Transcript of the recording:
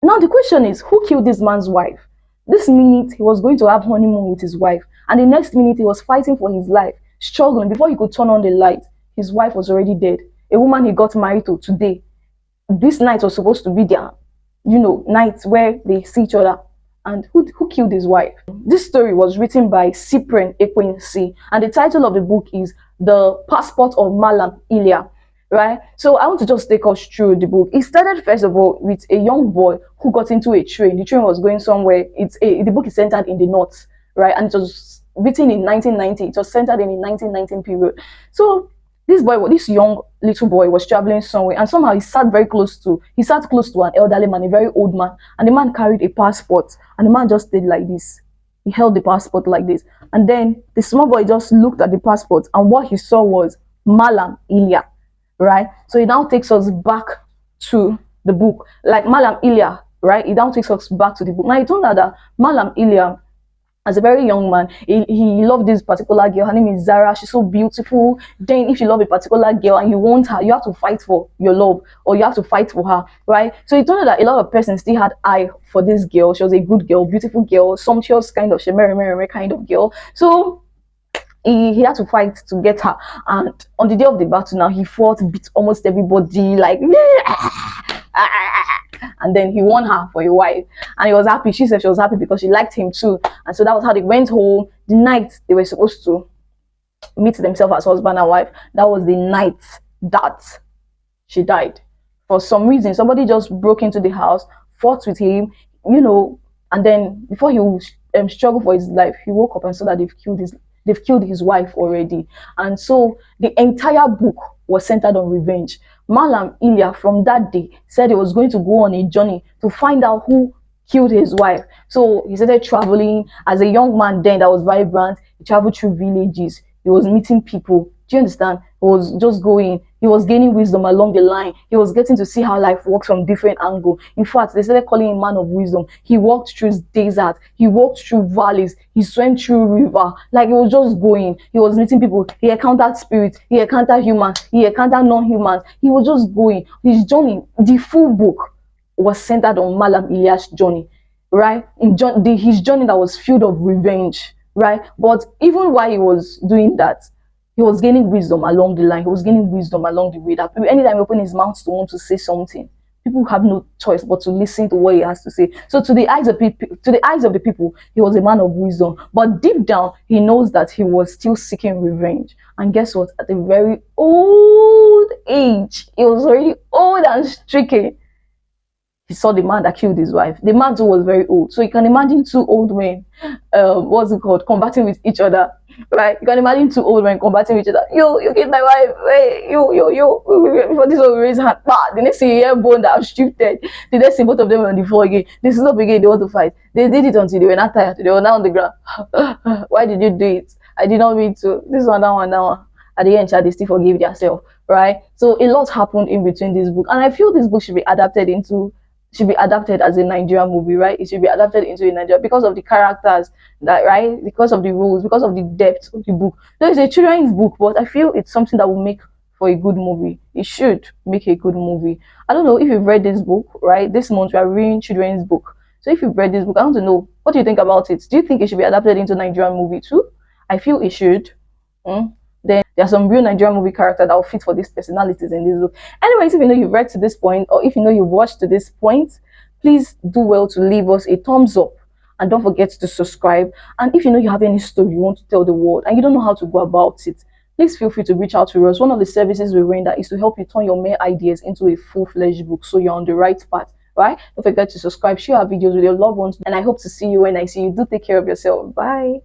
Now the question is, who killed this man's wife? This minute he was going to have honeymoon with his wife, and the next minute he was fighting for his life, struggling. Before he could turn on the light, his wife was already dead. A woman he got married to today. This night was supposed to be their, night where they see each other. And who killed his wife? This story was written by Cyprian Ekwensi, and the title of the book is The Passport of Mallam Ilia. Right? So I want to just take us through the book. It started first of all with a young boy who got into a train. The train was going somewhere. The book is centered in the north, right? And it was written in 1990. It was centered in the 1919 period. So this young little boy was traveling somewhere, and somehow he sat close to an elderly man, a very old man, and the man carried a passport, and the man just stayed like this. He held the passport like this, and then the small boy just looked at the passport, and what he saw was Mallam Ilia. Right? So it now takes us back to the book. Like Mallam Ilia, right? It now takes us back to the book. Now it turned out that Mallam Ilia, as a very young man, he loved this particular girl. Her name is Zarah. She's so beautiful. Then if you love a particular girl and you want her, you have to fight for your love, or you have to fight for her, right? So it turned out that a lot of persons still had eye for this girl. She was a good girl, beautiful girl, sumptuous kind of shemere kind of girl. So he had to fight to get her, and on the day of the battle now he fought, beat almost everybody, like and then he won her for a wife, and he was happy. She said she was happy because she liked him too, and so that was how they went home. The night they were supposed to meet themselves as husband and wife, that was the night that she died. For some reason somebody just broke into the house, fought with him, and then before he would struggle for his life, he woke up and saw that they've killed his wife already. And so the entire book was centered on revenge. Mallam Ilia from that day said he was going to go on a journey to find out who killed his wife. So he started traveling as a young man then that was vibrant. He traveled through villages. He was meeting people. Do you understand? He was just going. He was gaining wisdom along the line. He was getting to see how life works from different angles. In fact, they started calling him man of wisdom. He walked through desert. He walked through valleys. He swam through river. Like he was just going. He was meeting people. He encountered spirits. He encountered humans. He encountered non-humans. He was just going. His journey, the full book, was centered on Mallam Ilia's journey, right? His journey that was filled of revenge, right? But even while he was doing that, he was gaining wisdom along the line. He was gaining wisdom along the way. That anytime he opened his mouth to want to say something, people have no choice but to listen to what he has to say. So to the eyes of the people, he was a man of wisdom. But deep down, he knows that he was still seeking revenge. And guess what? At a very old age, he was already old and stricken. He saw the man that killed his wife. The man too was very old. So you can imagine two old men, combating with each other. Right? You can imagine two old men combating with each other. You killed my wife. Hey, you. Before this one raise hand. Bah, the next thing you hear bone that have shifted. The next thing both of them were on the floor again. They stood up again. They want to fight. They did it until they were not tired. They were now on the ground. Why did you do it? I did not mean to. This one, that one, that one. At the end, they still forgive themselves. Right? So a lot happened in between this book, and I feel this book should be adapted as a Nigerian movie, right? It should be adapted into a Nigeria because of the characters, that right? Because of the rules, because of the depth of the book. There is a children's book, but I feel it's something that will make for a good movie. It should make a good movie. I don't know if you've read this book, right? This month we are reading children's book. So if you've read this book, I want to know, what do you think about it? Do you think it should be adapted into Nigerian movie too? I feel it should. Then there are some real Nigerian movie characters that will fit for these personalities in this book. Anyways, if you know you've read to this point, or if you know you've watched to this point, please do well to leave us a thumbs up, and don't forget to subscribe. And if you know you have any story you want to tell the world and you don't know how to go about it, please feel free to reach out to us. One of the services we render is to help you turn your mere ideas into a full-fledged book, so you're on the right path. Right? Don't forget to subscribe, share our videos with your loved ones, and I hope to see you when I see you. Do take care of yourself. Bye.